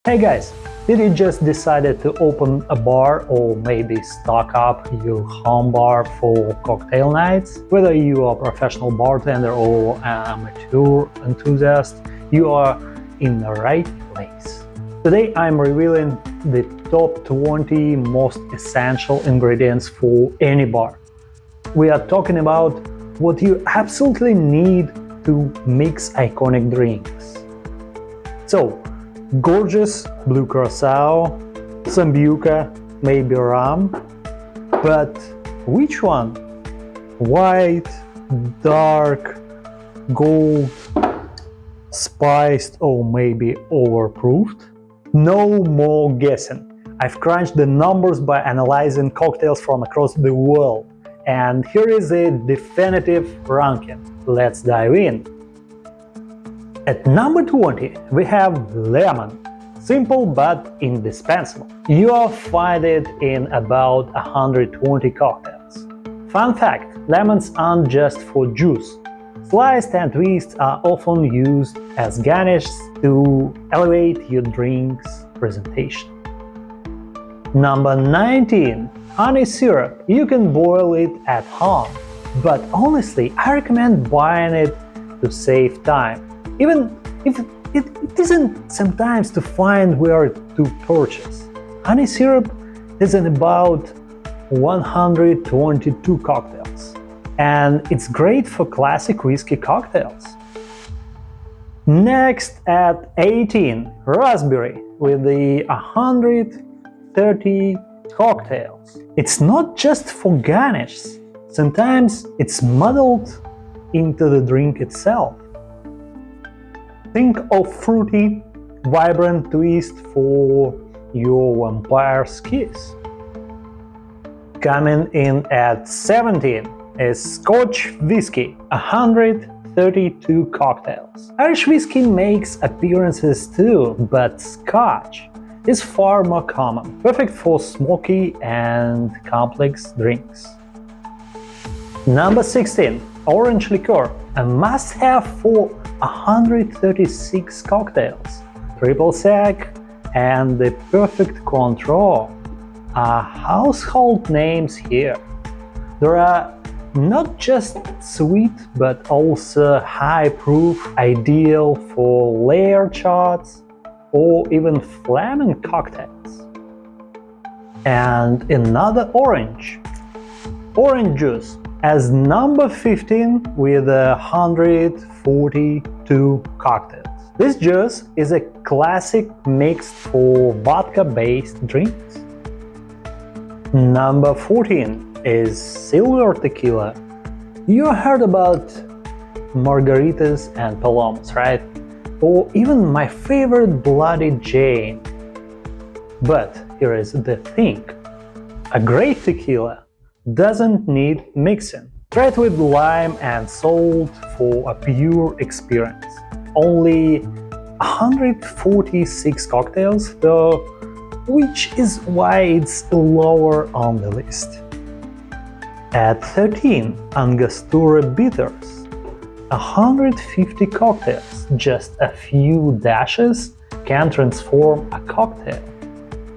Hey guys, did you just decided to open a bar or maybe stock up your home bar for cocktail nights? Whether you are a professional bartender or an amateur enthusiast, you are in the right place. Today I'm revealing the top 20 most essential ingredients for any bar. We are talking about what you absolutely need to mix iconic drinks. So, gorgeous blue curacao, sambuca, maybe rum, but which one? White, dark, gold, spiced, or maybe overproofed? No more guessing. I've crunched the numbers by analyzing cocktails from across the world, and here is a definitive ranking. Let's dive in. At number 20, we have lemon. Simple but indispensable. You'll find it in about 120 cocktails. Fun fact, lemons aren't just for juice. Sliced and twists are often used as garnishes to elevate your drink's presentation. Number 19. Honey syrup. You can boil it at home, but honestly, I recommend buying it to save time. Even if it isn't sometimes to find where to purchase. Honey syrup is in about 122 cocktails, and it's great for classic whiskey cocktails. Next at 18, raspberry with the 130 cocktails. It's not just for garnishes, sometimes it's muddled into the drink itself. Think of fruity, vibrant twist for your vampire's kiss. Coming in at 17 is Scotch whiskey, 132 cocktails. Irish whiskey makes appearances too, but Scotch is far more common, perfect for smoky and complex drinks. Number 16. Orange liqueur, a must-have for 136 cocktails. Triple sec and the perfect control are household names here. There are not just sweet but also high proof, ideal for layered shots or even flaming cocktails. And another orange juice as number 15 with 142 cocktails. This juice is a classic mixed for vodka-based drinks. Number 14 is silver tequila. You heard about margaritas and palomas, right? Or even my favorite Bloody Jane. But here is the thing. A great tequila doesn't need mixing. Try it with lime and salt for a pure experience. Only 146 cocktails though, which is why it's lower on the list. At 13, Angostura bitters. 150 cocktails, just a few dashes can transform a cocktail.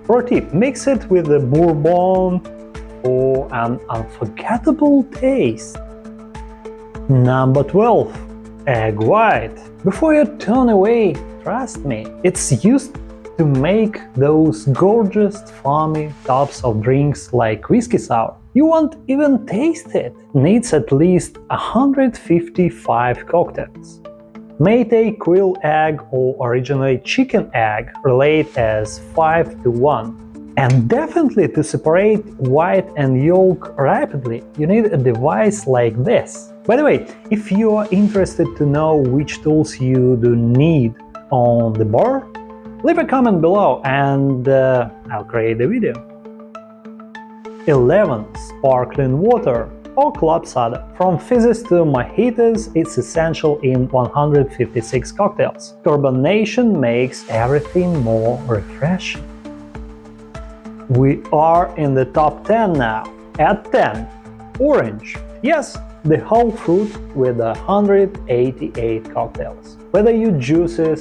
Pro tip, mix it with the bourbon for an unforgettable taste. Number 12. Egg white. Before you turn away, trust me, it's used to make those gorgeous foamy tops of drinks like whiskey sour. You won't even taste it. Needs at least 155 cocktails. Maytay quail egg or originally chicken egg relate as 5 to 1. And definitely to separate white and yolk rapidly, you need a device like this. By the way, if you are interested to know which tools you do need on the bar, leave a comment below and I'll create a video. 11. Sparkling water or club soda. From fizzes to mojitos, it's essential in 156 cocktails. Carbonation makes everything more refreshing. We are in the top 10 now. At 10, orange. Yes, the whole fruit with 188 cocktails. Whether you juice it,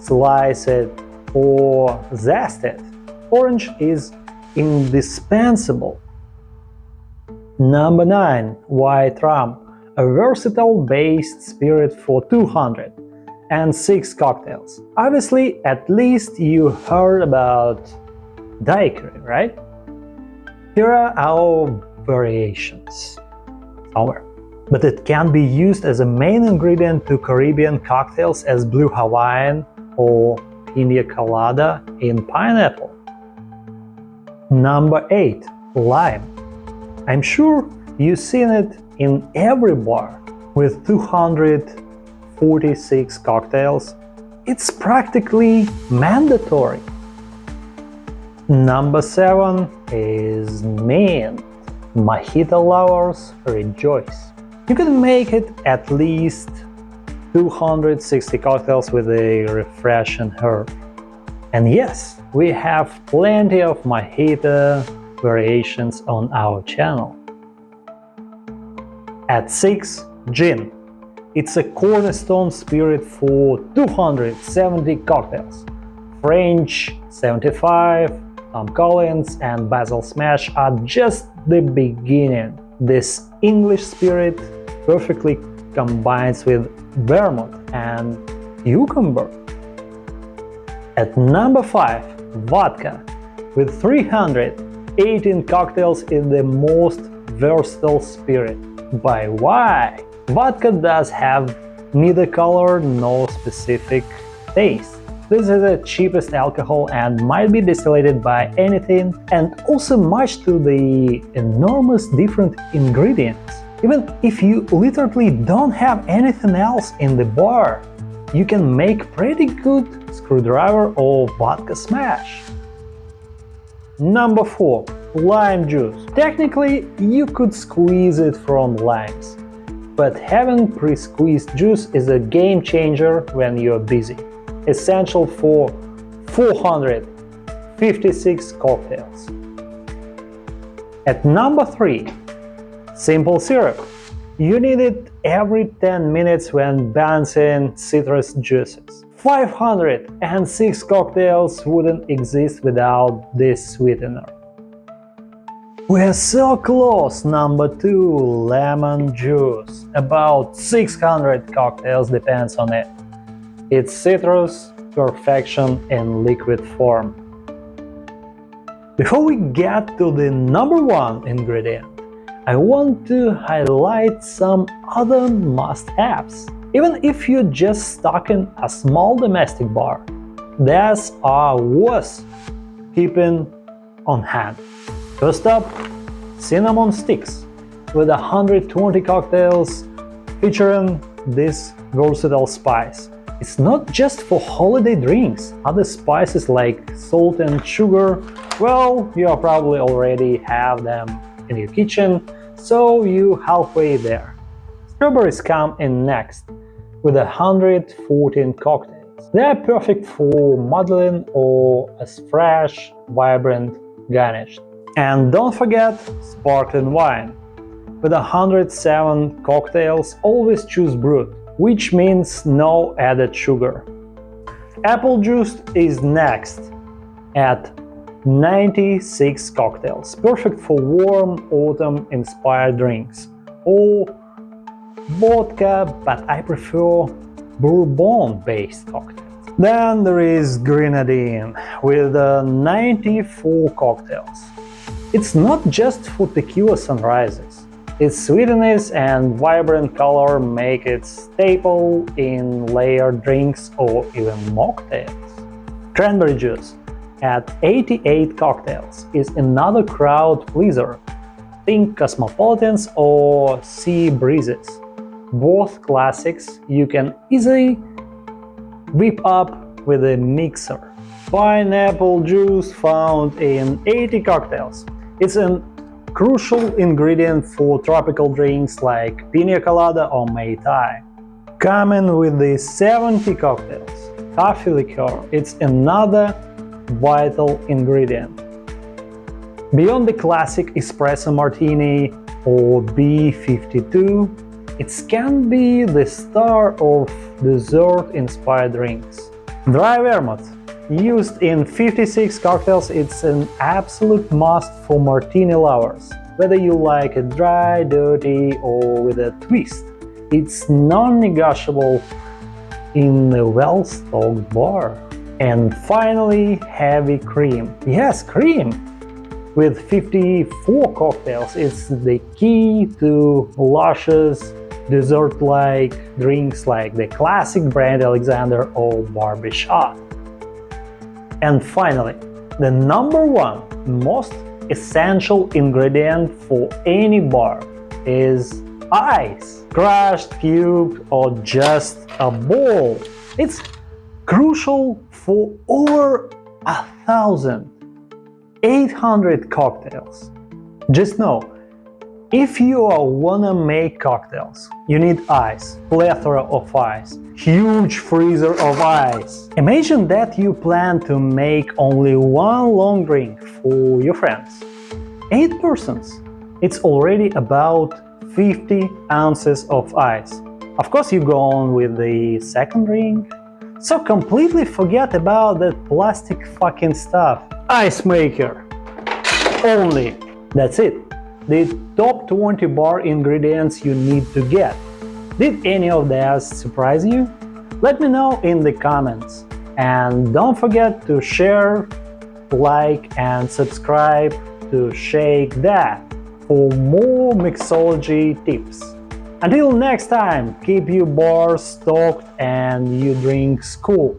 slice it, or zested. Orange is indispensable. Number 9. White rum, a versatile based spirit for 206 cocktails. Obviously, at least you heard about daiquiri, right? Here are our variations. Somewhere. But it can be used as a main ingredient to Caribbean cocktails as Blue Hawaiian or Pina Colada in pineapple. Number 8. Lime. I'm sure you've seen it in every bar. With 246 cocktails, it's practically mandatory. Number 7 is mint. Mojito lovers rejoice. You can make it at least 260 cocktails with a refreshing herb. And yes, we have plenty of mojito variations on our channel. At 6, gin. It's a cornerstone spirit for 270 cocktails. French 75, Tom Collins and Basil Smash are just the beginning. This English spirit perfectly combines with vermouth and cucumber. At number 5, vodka. With 318 cocktails is the most versatile spirit. But why? Vodka does have neither color nor specific taste. This is the cheapest alcohol and might be distillated by anything, and also much to the enormous different ingredients. Even if you literally don't have anything else in the bar, you can make pretty good screwdriver or vodka smash. Number 4. Lime juice. Technically, you could squeeze it from limes, but having pre-squeezed juice is a game changer when you're busy. Essential for 456 cocktails. At number 3, simple syrup. You need it every 10 minutes when balancing citrus juices. 506 cocktails wouldn't exist without this sweetener. We're so close! Number 2, lemon juice. About 600 cocktails depends on it. It's citrus perfection in liquid form. Before we get to the number 1 ingredient, I want to highlight some other must-haves. Even if you're just stocking a small domestic bar, these are worth keeping on hand. First up, cinnamon sticks with 120 cocktails featuring this versatile spice. It's not just for holiday drinks. Other spices like salt and sugar, well, you probably already have them in your kitchen, so you're halfway there. Strawberries come in next with 114 cocktails. They are perfect for modeling or as fresh, vibrant garnish. And don't forget sparkling wine. With 107 cocktails, always choose brut, which means no added sugar. Apple juice is next at 96 cocktails, perfect for warm autumn-inspired drinks, or vodka, but I prefer bourbon-based cocktails. Then there is grenadine with 94 cocktails. It's not just for tequila sunrises. Its sweetness and vibrant color make it staple in layered drinks or even mocktails. Cranberry juice at 88 cocktails is another crowd pleaser. Think cosmopolitans or sea breezes. Both classics you can easily whip up with a mixer. Pineapple juice found in 80 cocktails. It's a crucial ingredient for tropical drinks like Pina Colada or Mai Tai. Coming with the 70 cocktails. Coffee liqueur, it's another vital ingredient. Beyond the classic espresso martini or B52, it can be the star of dessert-inspired drinks. Dry vermouth used in 56 cocktails. It's an absolute must for martini lovers. Whether you like it dry, dirty, or with a twist, it's non-negotiable in a well-stocked bar. And finally, heavy cream. Yes, cream! With 54 cocktails, it's the key to luscious, dessert-like drinks like the classic brand Alexander or Barbershop. And finally, the number one most essential ingredient for any bar is ice. Crushed, cubed, or just a ball. It's crucial for over 1,800 cocktails. Just know, if you wanna make cocktails, you need ice, plethora of ice, huge freezer of ice. Imagine that you plan to make only one long drink for your friends. 8 persons. It's already about 50 ounces of ice. Of course, you go on with the second drink, so completely forget about that plastic fucking stuff. Ice maker. Only. That's it. The top 20 bar ingredients you need to get. Did any of these surprise you? Let me know in the comments. And don't forget to share, like, and subscribe to ShakeThat for more mixology tips. Until next time, keep your bars stocked and your drinks cool.